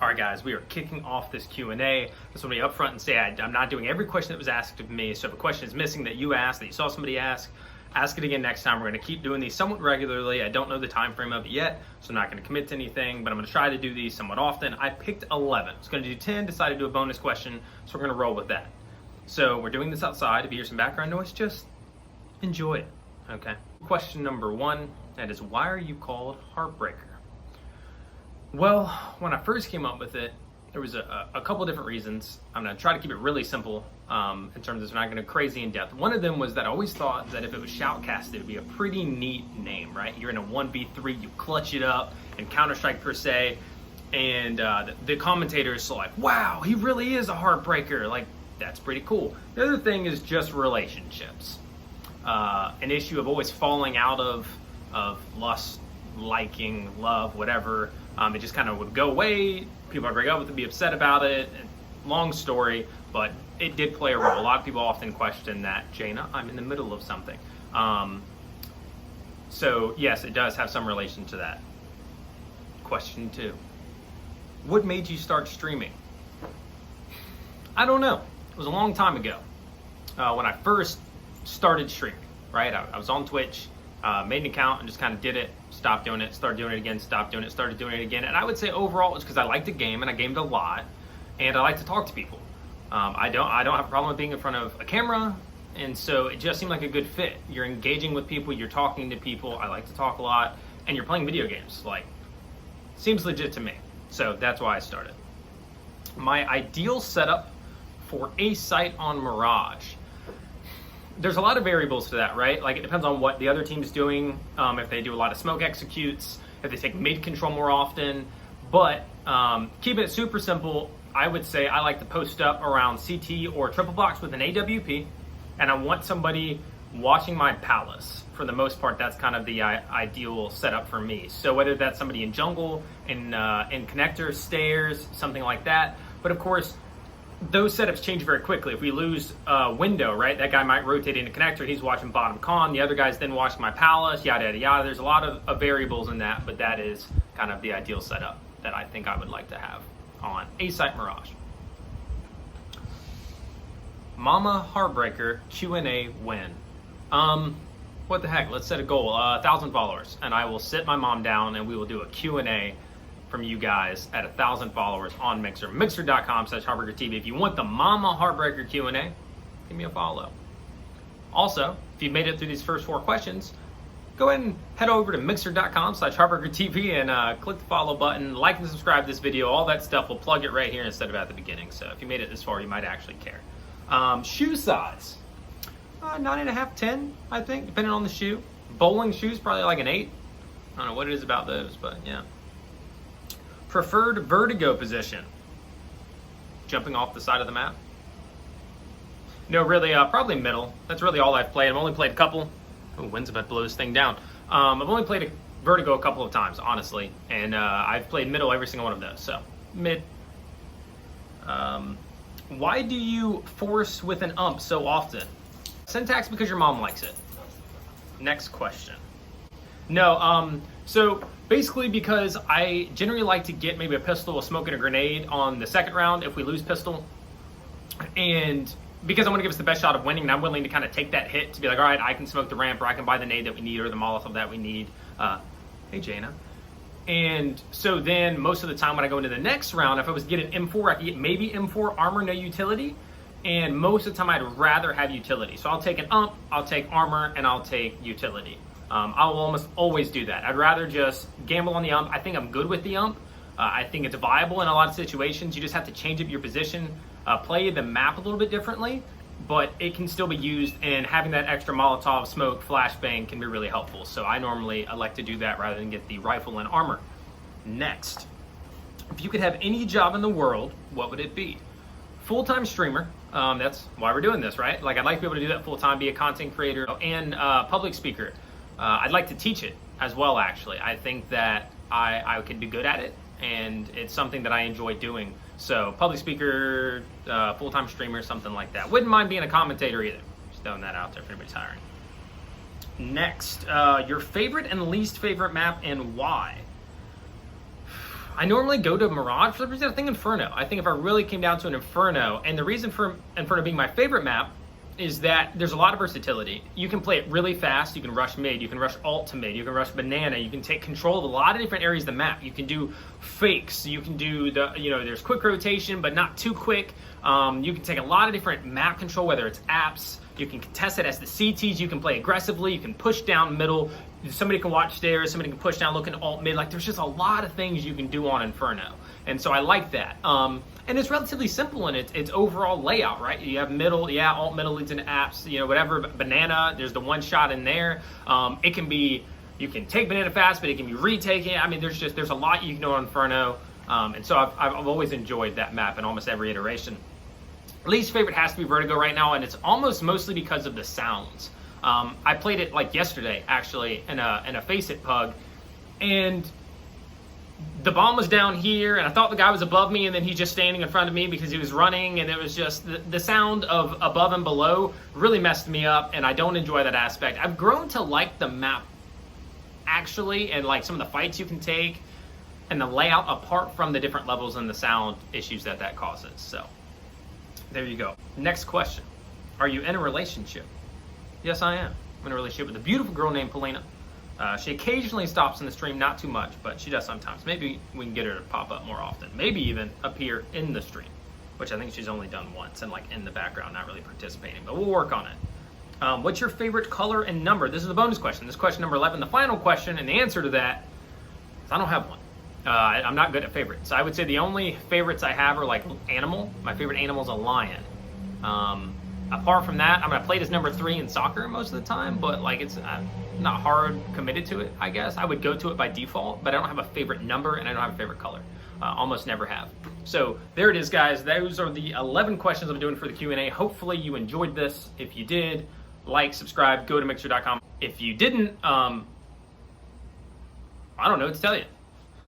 All right, guys, we are kicking off this Q&A. Just want to be upfront and say I'm not doing every question that was asked of me. So if a question is missing that you asked, that you saw somebody ask it again next time. We're going to keep doing these somewhat regularly. I don't know the time frame of it yet, so I'm not going to commit to anything, but I'm going to try to do these somewhat often. I picked 11. I was going to do 10, decided to do a bonus question, so we're going to roll with that. So we're doing this outside. If you hear some background noise, just enjoy it, okay? Question number 1, that is, why are you called HeartBreaker? Well, when I first came up with it, there was a couple different reasons. I'm going to try to keep it really simple in terms of not going to crazy in depth. One of them was that I always thought that if it was shoutcasted, it would be a pretty neat name, right? You're in a 1v3, you clutch it up in Counter-Strike per se, and the commentators are like, wow, he really is a heartbreaker. Like, that's pretty cool. The other thing is just relationships. An issue of always falling out of lust, liking, love, whatever. It just kind of would go away. People I'd break up with would be upset about it. Long story, but it did play a role. A lot of people often question that, Jaina, I'm in the middle of something. So yes, it does have some relation to that. Question 2. What made you start streaming? I don't know. It was a long time ago. When I first started streaming, right? I was on Twitch. Made an account and just kind of did it, stopped doing it, started doing it again, stopped doing it, started doing it again. And I would say overall it's because I like to game and I gamed a lot and I like to talk to people. I don't have a problem with being in front of a camera, and so it just seemed like a good fit. You're engaging with people, you're talking to people, I like to talk a lot, and you're playing video games. Like, seems legit to me. So that's why I started. My ideal setup for a site on Mirage. There's a lot of variables to that, right? Like, it depends on what the other team's doing, if they do a lot of smoke executes, if they take mid control more often. But keeping it super simple, I would say I like to post up around CT or triple box with an AWP, and I want somebody watching my palace. For the most part, that's kind of the ideal setup for me. So whether that's somebody in jungle, in connector, stairs, something like that. But of course, those setups change very quickly. If we lose a window, right, that guy might rotate into connector, he's watching bottom con, the other guy's then watching my palace, yada, yada, yada. There's a lot of variables in that, but that is kind of the ideal setup that I think I would like to have on a site Mirage. Mama Heartbreaker Q&A win. What the heck, let's set a goal, 1,000 followers, and I will sit my mom down and we will do a Q&A from you guys at 1,000 followers on Mixer. Mixer.com/HeartBreakerTV. If you want the Mama Heartbreaker Q&A, give me a follow. Also, if you've made it through these first 4 questions, go ahead and head over to Mixer.com/HeartBreakerTV and click the follow button, like and subscribe to this video. All that stuff, we'll plug it right here instead of at the beginning. So if you made it this far, you might actually care. Shoe size, 9.5, 10, I think, depending on the shoe. Bowling shoes, probably like an 8. I don't know what it is about those, but yeah. Preferred vertigo position? Jumping off the side of the map? No, really, probably middle. That's really all I've played. I've only played a couple. Oh, wind's about to blow this thing down. I've only played a vertigo a couple of times, honestly, and I've played middle every single one of those, so mid. Why do you force with an ump so often? Syntax, because your mom likes it. Next question. No, so basically because I generally like to get maybe a pistol, a smoke, and a grenade on the second round if we lose pistol. And because I want to give us the best shot of winning, and I'm willing to kind of take that hit to be like, all right, I can smoke the ramp, or I can buy the nade that we need, or the Molotov that we need. Hey, Jaina. And so then most of the time when I go into the next round, if I was to get an M4, I could get maybe M4 armor, no utility. And most of the time I'd rather have utility. So I'll take an ump, I'll take armor, and I'll take utility. I'll almost always do that. I'd rather just gamble on the ump. I think I'm good with the ump. I think it's viable in a lot of situations. You just have to change up your position, play the map a little bit differently, but it can still be used, and having that extra Molotov, smoke, flashbang can be really helpful. So I like to do that rather than get the rifle and armor. Next, if you could have any job in the world, what would it be? Full-time streamer. That's why we're doing this, right? Like, I'd like to be able to do that full-time, be a content creator, and public speaker. I'd like to teach it as well, actually. I think that I could be good at it, and it's something that I enjoy doing. So public speaker, full-time streamer, something like that. Wouldn't mind being a commentator either. Just throwing that out there if anybody's hiring. Next, your favorite and least favorite map and why? I normally go to Mirage for the reason I think Inferno. I think if I really came down to an Inferno, and the reason for Inferno being my favorite map is that there's a lot of versatility. You can play it really fast, you can rush mid, you can rush alt to mid, you can rush banana, you can take control of a lot of different areas of the map. You can do fakes, you can do there's quick rotation, but not too quick. You can take a lot of different map control, whether it's apps, you can contest it as the CTs, you can play aggressively, you can push down middle, somebody can watch stairs, somebody can push down looking alt mid. Like, there's just a lot of things you can do on Inferno. And so I like that. And it's relatively simple in its overall layout, right? You have middle, alt middle leads into apps, whatever. Banana, there's the one shot in there. It can be, you can take banana fast, but it can be retaking. I mean, there's a lot you can do on Inferno. And so I've always enjoyed that map in almost every iteration. Least favorite has to be Vertigo right now, and it's almost mostly because of the sounds. I played it like yesterday, actually, in a Face It pug, and the bomb was down here, and I thought the guy was above me, and then he's just standing in front of me because he was running, and it was just the sound of above and below really messed me up, and I don't enjoy that aspect. I've grown to like the map, actually, and like some of the fights you can take, and the layout apart from the different levels and the sound issues that causes. So there you go. Next question. Are you in a relationship? Yes, I am. I'm in a relationship with a beautiful girl named Polina. She occasionally stops in the stream, not too much, but she does sometimes. Maybe we can get her to pop up more often. Maybe even appear in the stream, which I think she's only done once and like in the background, not really participating, but we'll work on it. What's your favorite color and number? This is the bonus question. This is question number 11. The final question, and the answer to that is I don't have one. I'm not good at favorites. I would say the only favorites I have are like animal. My favorite animal is a lion. Apart from that, I'm going to play it as number 3 in soccer most of the time, but like it's not hard committed to it, I guess. I would go to it by default, but I don't have a favorite number and I don't have a favorite color. Almost never have. So there it is, guys. Those are the 11 questions I'm doing for the Q&A. Hopefully you enjoyed this. If you did, like, subscribe, go to mixer.com. If you didn't, I don't know what to tell you.